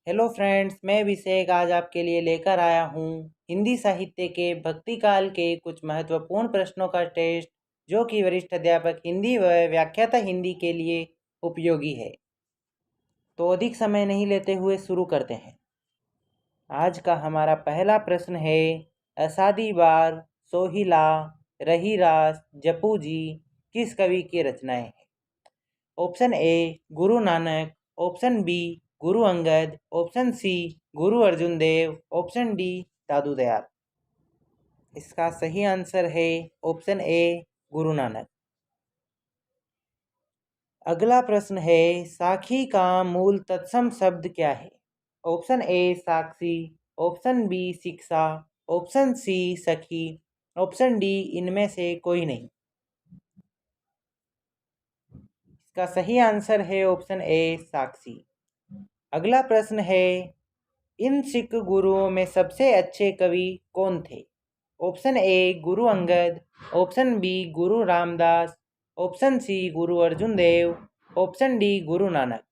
Hello friends, मैं अभिषेक आज आपके लिए लेकर आया हूँ हिंदी साहित्य के भक्ति काल के कुछ महत्वपूर्ण प्रश्नों का टेस्ट, जो कि वरिष्ठ अध्यापक हिंदी व व्याख्याता हिंदी के लिए उपयोगी है। तो अधिक समय नहीं लेते हुए शुरू करते हैं। आज का हमारा पहला प्रश्न है, असादी बार, सोहिला, रही रास, जपू जी किस कवि की रचनाएं हैं? Option A Guru Nanak, option B Guru Angad, option C Guru Arjun Dev, option D Dadu Dayal. इसका सही आंसर है ऑप्शन ए गुरु नानक। अगला प्रश्न है, साखी का मूल तत्सम शब्द क्या है? ऑप्शन ए साक्षी, ऑप्शन बी शिक्षा, ऑप्शन सी सखी, ऑप्शन डी इनमें से कोई नहीं। इसका सही आंसर है ऑप्शन ए साक्षी। अगला प्रश्न है, इन सिख गुरुओं में सबसे अच्छे कवि कौन थे? Option A Guru Angad, option B Guru Ramdas, option C Guru Arjun Dev, option D Guru Nanak.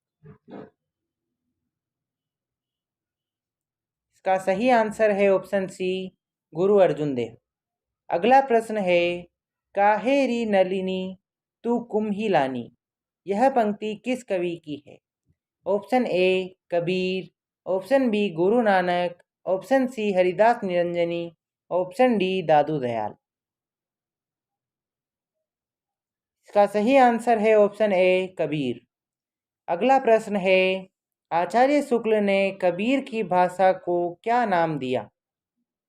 इसका सही आंसर है ऑप्शन सी गुरु अर्जुन देव। अगला प्रश्न है, काहेरी नलिनी तू कुम्ही लानी, यह पंक्ति किस कवि की है? Option A Kabir, option B Guru Nanak, option C Haridas Niranjani, option D Dadu Dayal. इसका सही आंसर है ऑप्शन ए कबीर। अगला प्रश्न है, आचार्य शुक्ल ने कबीर की भाषा को क्या नाम दिया?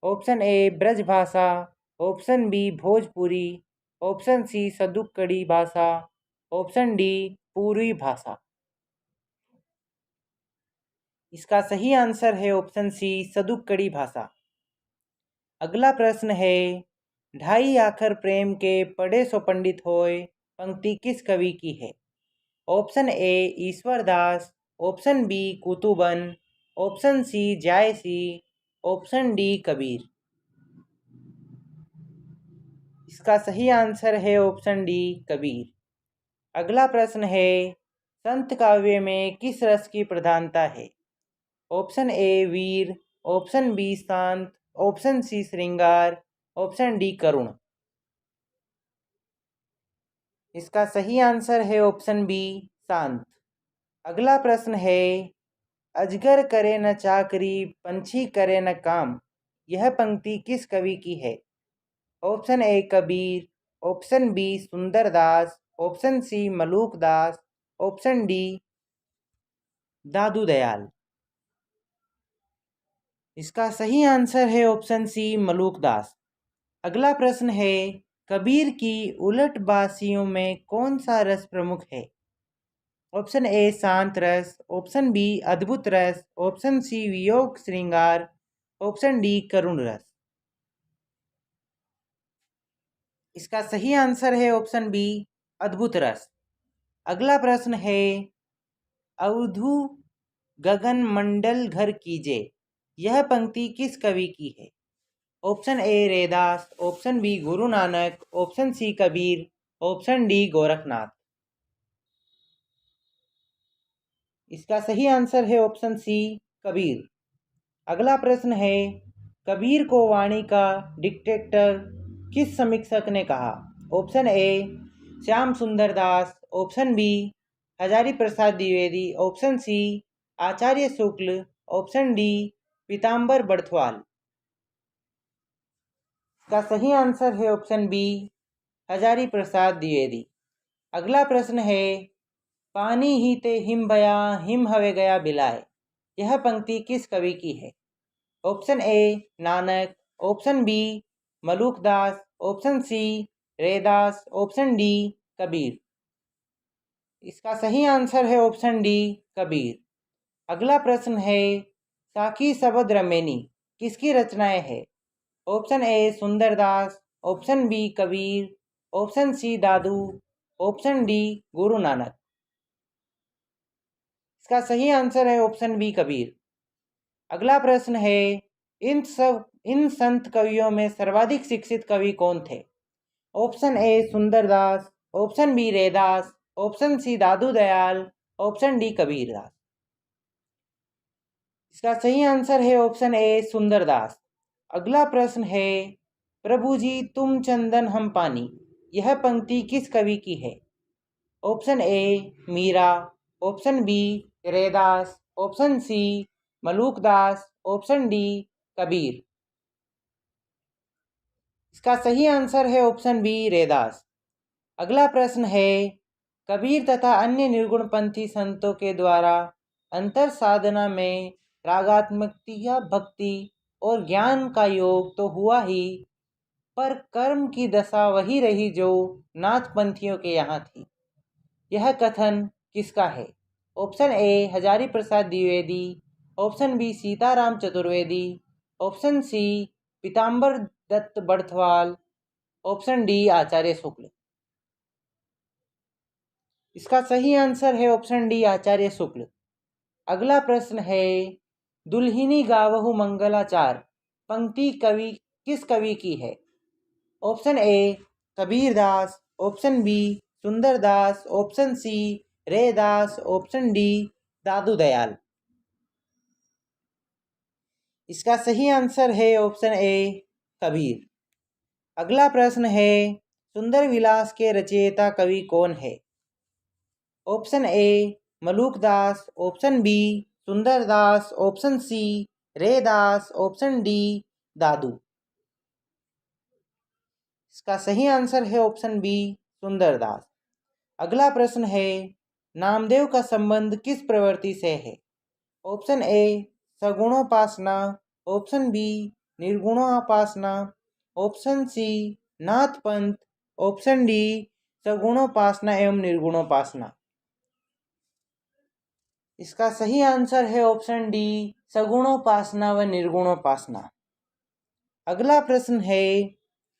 Option A Braj Bhasha, option B Bhojpuri, option C Sadhukkadi Bhasha, option D पूर्वी भाषा। इसका सही आंसर है ऑप्शन सी सदुक्कड़ी भाषा। अगला प्रश्न है, ढाई आखर प्रेम के पढ़े सो पंडित होए पंक्ति किस कवि की है? Option A Ishwardas, option B Kutuban, option C Jayasi, option D Kabir. इसका सही आंसर है ऑप्शन डी कबीर। अगला प्रश्न है, संत काव्य में किस रस की प्रधानता है? ऑप्शन ए वीर, ऑप्शन बी शांत, ऑप्शन सी श्रृंगार, ऑप्शन डी करुण। इसका सही आंसर है ऑप्शन बी शांत। अगला प्रश्न है, अजगर करे न चाकरी पंछी करे न काम, यह पंक्ति किस कवि की है? Option A Kabir, option B Sundardas, option C Maluk Das, option D Dadu Dayal. इसका सही आंसर है ऑप्शन सी मलूक दास। अगला प्रश्न है, कबीर की उलट बासियों में कौन सा रस प्रमुख है? ऑप्शन ए शांत रस, ऑप्शन बी अद्भुत रस, ऑप्शन सी वियोग श्रृंगार, ऑप्शन डी करुण रस। इसका सही आंसर है ऑप्शन बी अद्भुत रस। अगला प्रश्न है, अवधू गगन मंडल घर कीजे, यह पंक्ति किस कवि की है? Option A Raidas, option B Guru Nanak, option C Kabir, option D Gorakhnath. इसका सही आंसर है ऑप्शन सी कबीर। अगला प्रश्न है, कबीर को वाणी का डिक्टेटर किस समीक्षक ने कहा? ऑप्शन ए श्याम सुंदर दास, option B Hazari Prasad Dwivedi, option C आचार्य शुक्ल, ऑप्शन डी पीताम्बर बड़थवाल। इसका सही आंसर है ऑप्शन बी हजारी प्रसाद द्विवेदी। अगला प्रश्न है, पानी ही ते हिम भया हिम हवे गया बिलाए, यह पंक्ति किस कवि की है? Option A Nanak, option B Malukdas, option C Raidas, option D Kabir. इसका सही आंसर है ऑप्शन डी कबीर। अगला प्रश्न है, साकी शबद रमेनी किसकी रचनाएं है? Option A Sundardas, option B Kabir, option C Dadu, option D Guru Nanak. इसका सही आंसर है ऑप्शन बी कबीर। अगला प्रश्न है, इन संत कवियों में सर्वाधिक शिक्षित कवि कौन थे? Option A Sundardas, option B Raidas, option C Dadu Dayal, option D Kabirdas. इसका सही आंसर है ऑप्शन ए सुंदरदास। अगला प्रश्न है, प्रभु जी तुम चंदन हम पानी, यह पंक्ति किस कवि की है? Option A Meera, option B Raidas, option C Malukdas, option D Kabir. इसका सही आंसर है ऑप्शन बी रैदास। अगला प्रश्न है, कबीर तथा अन्य निर्गुणपंथी संतों के द्वारा अंतर साधना में रागात्मकता, भक्ति और ज्ञान का योग तो हुआ ही, पर कर्म की दशा वही रही जो नाथपंथियों के यहाँ थी। यह कथन किसका है? Option A Hazari Prasad Dwivedi, option B Sitaram Chaturvedi, option C Pitambar Dutt Barthwal, option D Acharya Shukla. इसका सही आंसर है ऑप्शन डी आचार्य शुक्ल। अगला प्रश्न है, दुल्हिनी गावहु मंगलाचार पंक्ति किस कवि की है? Option A Kabirdas, option B Sundardas, option C Raidas, option D Dadu Dayal. इसका सही आंसर है ऑप्शन ए कबीर। अगला प्रश्न है, सुंदर विलास के रचयिता कवि कौन है? Option A Malukdas, option B Sundardas, option C Raidas, option D Dadu. इसका सही आंसर है ऑप्शन बी सुंदरदास। अगला प्रश्न है, नामदेव का संबंध किस प्रवृत्ति से है? ऑप्शन ए सगुणोपासना, ऑप्शन बी निर्गुणोपासना, option C Nath Panth, option D सगुणोपासना एवं निर्गुणोपासना। इसका सही आंसर है ऑप्शन डी सगुणोपासना व निर्गुणोपासना। अगला प्रश्न है,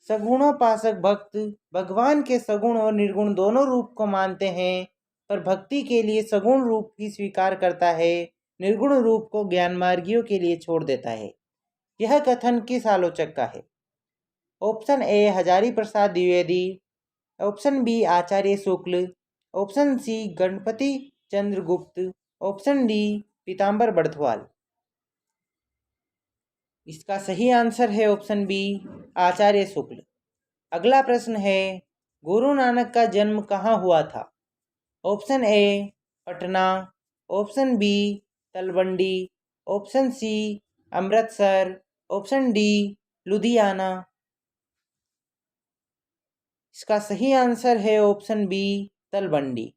सगुणोपासक भक्त भगवान के सगुण और निर्गुण दोनों रूप को मानते हैं, पर भक्ति के लिए सगुण रूप ही स्वीकार करता है, निर्गुण रूप को ज्ञान मार्गियों के लिए छोड़ देता है। यह कथन किस आलोचक का है? Option A Hazari Prasad Dwivedi, option B Acharya Shukla, option C Ganapati Chandragupta, option D Pitambar Barthwal. इसका सही आंसर है ऑप्शन बी आचार्य शुक्ल। अगला प्रश्न है, गुरु नानक का जन्म कहाँ हुआ था? Option A Patna, option B Talwandi, option C Amritsar, option D Ludhiana. इसका सही आंसर है ऑप्शन बी तलवंडी।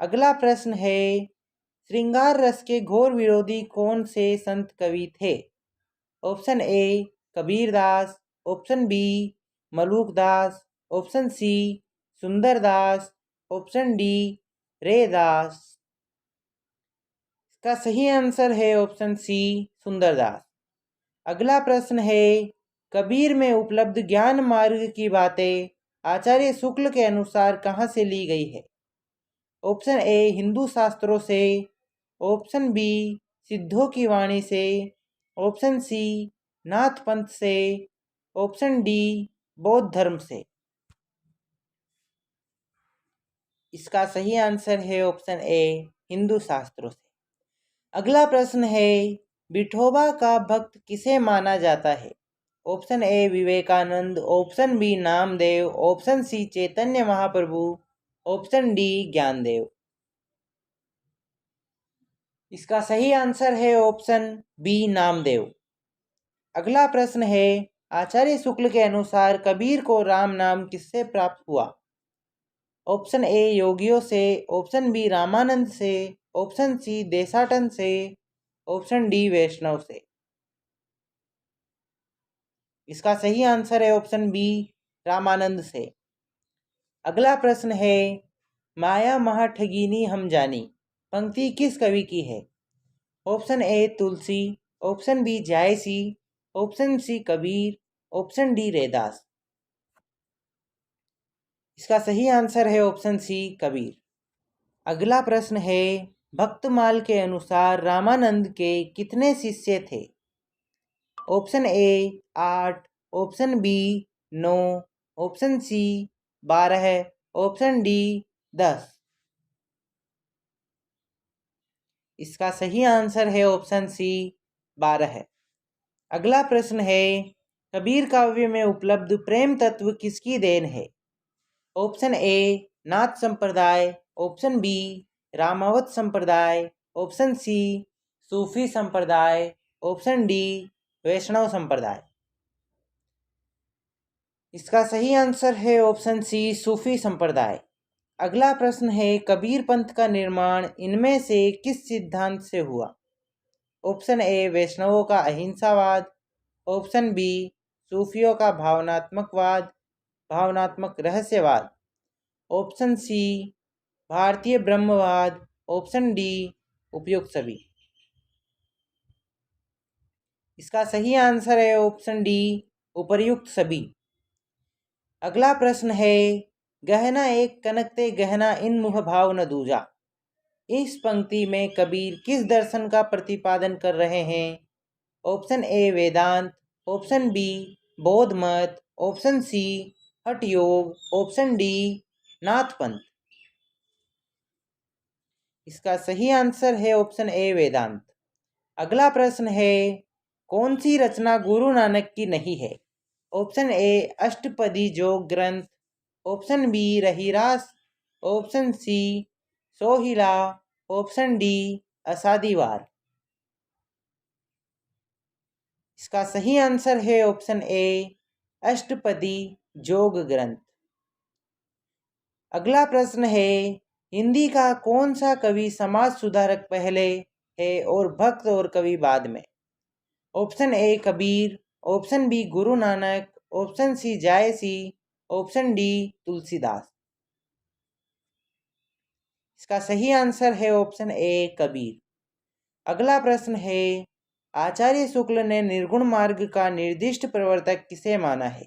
अगला प्रश्न है, श्रृंगार रस के घोर विरोधी कौन से संत कवि थे? Option A Kabirdas, option B Malukdas, option C Sundardas, option D Raidas. इसका सही आंसर है ऑप्शन सी सुंदरदास। अगला प्रश्न है, कबीर में उपलब्ध ज्ञान मार्ग की बातें आचार्य शुक्ल के अनुसार कहाँ से ली गई है? ऑप्शन ए हिंदू शास्त्रों से, ऑप्शन बी सिद्धों की वाणी से, ऑप्शन सी नाथ पंथ से, ऑप्शन डी बौद्ध धर्म से। इसका सही आंसर है ऑप्शन ए हिंदू शास्त्रों से। अगला प्रश्न है, विठोबा का भक्त किसे माना जाता है? Option A Vivekananda, option B Namdev, option C Chaitanya Mahaprabhu, option D Gyandev. इसका सही आंसर है ऑप्शन बी नामदेव। अगला प्रश्न है, आचार्य शुक्ल के अनुसार कबीर को राम नाम किससे प्राप्त हुआ? ऑप्शन ए योगियों से, ऑप्शन बी रामानंद से, ऑप्शन सी देशाटन से, ऑप्शन डी वैष्णव से। इसका सही आंसर है ऑप्शन बी रामानंद से। अगला प्रश्न है, माया महा ठगिनी हम जानी पंक्ति किस कवि की है? Option A Tulsi, option B Jayasi, option C Kabir, option D Raidas. इसका सही आंसर है ऑप्शन सी कबीर। अगला प्रश्न है, भक्तमाल के अनुसार रामानंद के कितने शिष्य थे? Option A 8, option B 9, option C 12, option D 10। इसका सही आंसर है ऑप्शन सी 12 है। अगला प्रश्न है, कबीर काव्य में उपलब्ध प्रेम तत्व किसकी देन है? ऑप्शन ए नाथ संप्रदाय, ऑप्शन बी रामावत संप्रदाय, ऑप्शन सी सूफी संप्रदाय, ऑप्शन डी वैष्णव संप्रदाय। इसका सही आंसर है ऑप्शन सी सूफी संप्रदाय। अगला प्रश्न है, कबीर पंथ का निर्माण इनमें से किस सिद्धांत से हुआ? ऑप्शन ए वैष्णवों का अहिंसावाद, ऑप्शन बी सूफियों का भावनात्मक रहस्यवाद, ऑप्शन सी भारतीय ब्रह्मवाद, ऑप्शन डी उपयुक्त सभी। इसका सही आंसर है ऑप्शन डी उपर्युक्त सभी। अगला प्रश्न है, गहना एक कनकते गहना इन मुह भाव न दूजा। इस पंक्ति में कबीर किस दर्शन का प्रतिपादन कर रहे हैं? Option A Vedanta, option B बौद्ध मत, ऑप्शन सी हठ योग, ऑप्शन डी नाथपंथ। इसका सही आंसर है ऑप्शन ए वेदांत। अगला प्रश्न है, कौन सी रचना गुरु नानक की नहीं है? ऑप्शन ए Ashtapadi Jog Granth, option B Rahiras, option C Sohila, option D Asa di Var. इसका सही आंसर है ऑप्शन ए अष्टपदी जोग ग्रंथ। अगला प्रश्न है, हिंदी का कौन सा कवि समाज सुधारक पहले है और भक्त और कवि बाद में? Option A Kabir, option B Guru Nanak, option C Jayasi, option D Tulsidas. इसका सही आंसर है ऑप्शन ए कबीर। अगला प्रश्न है, आचार्य शुक्ल ने निर्गुण मार्ग का निर्दिष्ट प्रवर्तक किसे माना है?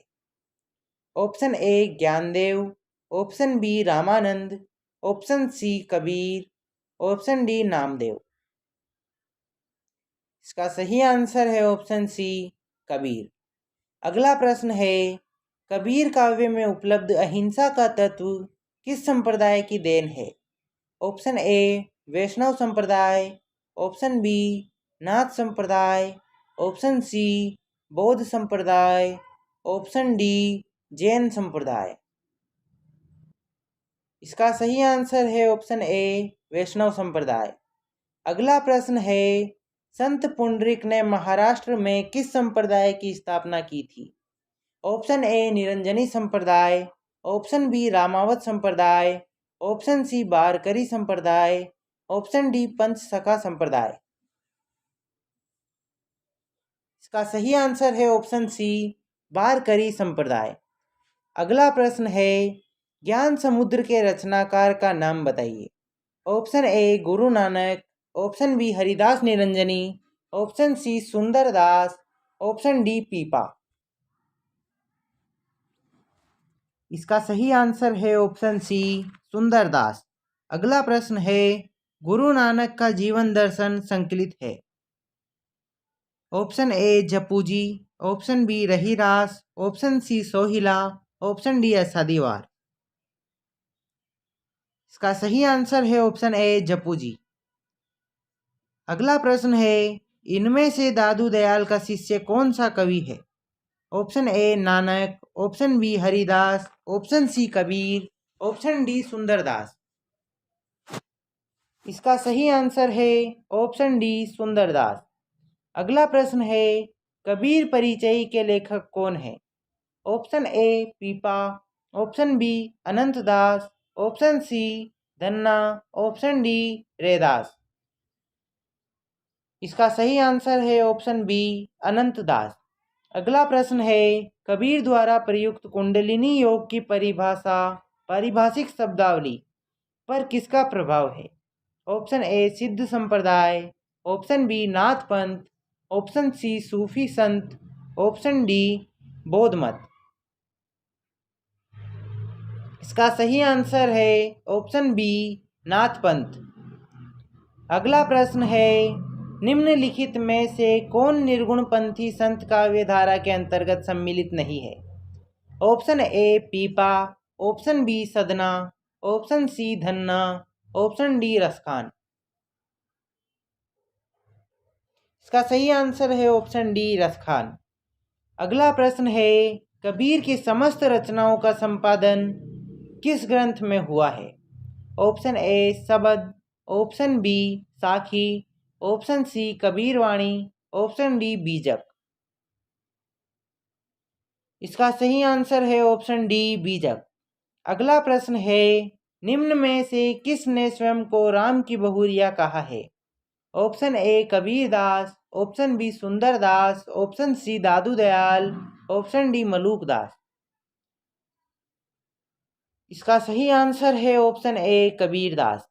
Option A Gyandev, option B Ramanand, option C Kabir, option D Namdev. इसका सही आंसर है ऑप्शन सी कबीर। अगला प्रश्न है, कबीर काव्य में उपलब्ध अहिंसा का तत्व किस संप्रदाय की देन है? ऑप्शन ए वैष्णव संप्रदाय, ऑप्शन बी नाथ संप्रदाय, ऑप्शन सी बौद्ध संप्रदाय, ऑप्शन डी जैन संप्रदाय। इसका सही आंसर है ऑप्शन ए वैष्णव संप्रदाय। अगला प्रश्न है, संत पुंडरीक ने महाराष्ट्र में किस संप्रदाय की स्थापना की थी? ऑप्शन ए निरंजनी संप्रदाय, ऑप्शन बी रामावत संप्रदाय, ऑप्शन सी बारकरी संप्रदाय, ऑप्शन डी पंच सखा संप्रदाय। इसका सही आंसर है ऑप्शन सी बारकरी संप्रदाय। अगला प्रश्न है, ज्ञान समुद्र के रचनाकार का नाम बताइए। Option A Guru Nanak, option B Haridas Niranjani, option C Sundardas, option D Pipa. इसका सही आंसर है ऑप्शन सी सुंदरदास। अगला प्रश्न है, गुरु नानक का जीवन दर्शन संकलित है। Option A Japji, option B Rahiras, option C Sohila, option D Asa di Var. इसका सही आंसर है ऑप्शन ए जपूजी। अगला प्रश्न है, इनमें से दादू दयाल का शिष्य कौन सा कवि है? Option A Nanak, option B Haridas, option C Kabir, option D Sundardas. इसका सही आंसर है ऑप्शन डी सुंदरदास। अगला प्रश्न है, कबीर परिचय के लेखक कौन है? Option A Pipa, option B Anant Das, option C Dhanna, option D Raidas. इसका सही आंसर है ऑप्शन बी अनंत दास। अगला प्रश्न है, कबीर द्वारा प्रयुक्त कुंडलिनी योग की पारिभाषिक शब्दावली पर किसका प्रभाव है? ऑप्शन ए सिद्ध संप्रदाय, option B Nathpanth, option C सूफी संत, ऑप्शन डी बौद्ध मत। इसका सही आंसर है ऑप्शन बी नाथपंथ। अगला प्रश्न है, निम्नलिखित में से कौन निर्गुणपंथी संत काव्यधारा के अंतर्गत सम्मिलित नहीं है? Option A Pipa, option B Sadna, option C Dhanna, option D Raskhan. इसका सही आंसर है ऑप्शन डी रसखान। अगला प्रश्न है, कबीर की समस्त रचनाओं का संपादन किस ग्रंथ में हुआ है? ऑप्शन ए सबद, ऑप्शन बी साखी, ऑप्शन सी कबीरवाणी, ऑप्शन डी बीजक। इसका सही आंसर है ऑप्शन डी बीजक। अगला प्रश्न है, निम्न में से किसने स्वयं को राम की बहुरिया कहा है? Option A Kabirdas, option B Sundardas, option C Dadu Dayal, option D Malukdas. इसका सही आंसर है ऑप्शन ए कबीरदास।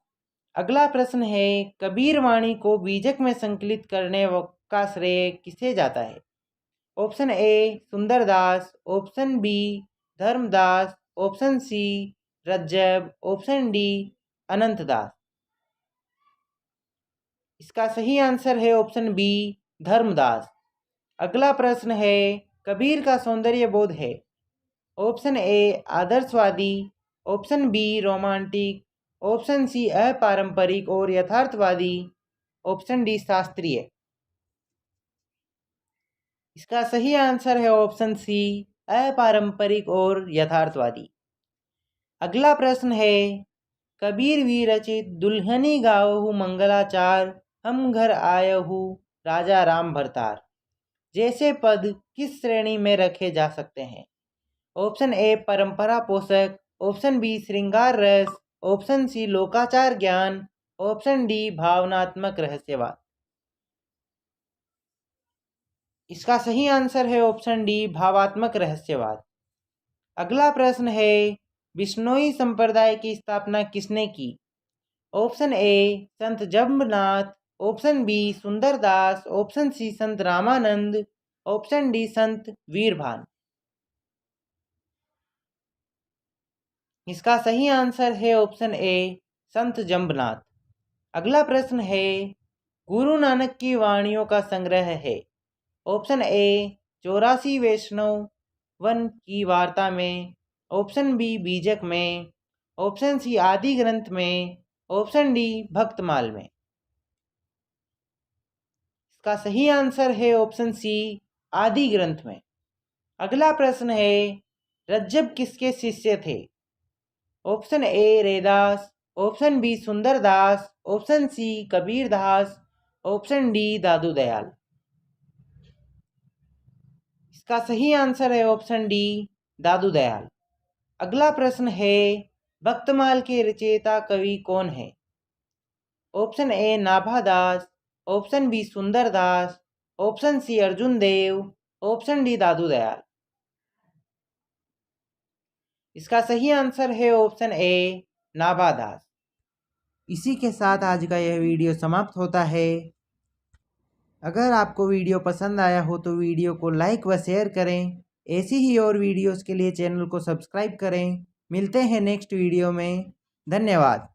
अगला प्रश्न है, कबीरवाणी को बीजक में संकलित करने का श्रेय किसे जाता है? Option A Sundardas, option B Dharmdas, option C Rajjab, option D Anantdas. इसका सही आंसर है ऑप्शन बी धर्मदास। अगला प्रश्न है, कबीर का सौंदर्य बोध है? ऑप्शन ए आदर्शवादी, option B romantic, option C अपारंपरिक और यथार्थवादी, ऑप्शन डी शास्त्रीय। इसका सही आंसर है ऑप्शन सी अपारंपरिक और यथार्थवादी। अगला प्रश्न है, कबीर विरचित दुल्हनी गावहु मंगलाचार, हम घर आयहु राजा राम भरतार जैसे पद किस श्रेणी में रखे जा सकते हैं? ऑप्शन ए परंपरा पोषक, ऑप्शन बी श्रृंगार रस, ऑप्शन सी लोकाचार ज्ञान, ऑप्शन डी भावनात्मक रहस्यवाद। इसका सही आंसर है ऑप्शन डी भावात्मक रहस्यवाद। अगला प्रश्न है, बिश्नोई संप्रदाय की स्थापना किसने की? Option A Sant Jambnath, option B Sundardas, option C Sant Ramanand, option D संत वीरभान। इसका सही आंसर है ऑप्शन ए संत जम्बनाथ। अगला प्रश्न है, गुरु नानक की वाणियों का संग्रह है? ऑप्शन ए 84 वैष्णव वन की वार्ता में, ऑप्शन बी बीजक में, ऑप्शन सी आदि ग्रंथ में, ऑप्शन डी भक्तमाल में। इसका सही आंसर है ऑप्शन सी आदि ग्रंथ में। अगला प्रश्न है, रज्जब किसके शिष्य थे? Option A Raidas, option B Sundardas, option C Kabirdas, option D Dadu Dayal. इसका सही आंसर है ऑप्शन डी दादू दयाल। अगला प्रश्न है, भक्तमाल के रचयिता कवि कौन है? Option A Nabhadas, option B Sundardas, option C Arjun Dev, option D Dadu Dayal. इसका सही आंसर है ऑप्शन ए नाभादास। इसी के साथ आज का यह वीडियो समाप्त होता है। अगर आपको वीडियो पसंद आया हो तो वीडियो को लाइक व शेयर करें। ऐसी ही और वीडियोस के लिए चैनल को सब्सक्राइब करें। मिलते हैं नेक्स्ट वीडियो में। धन्यवाद।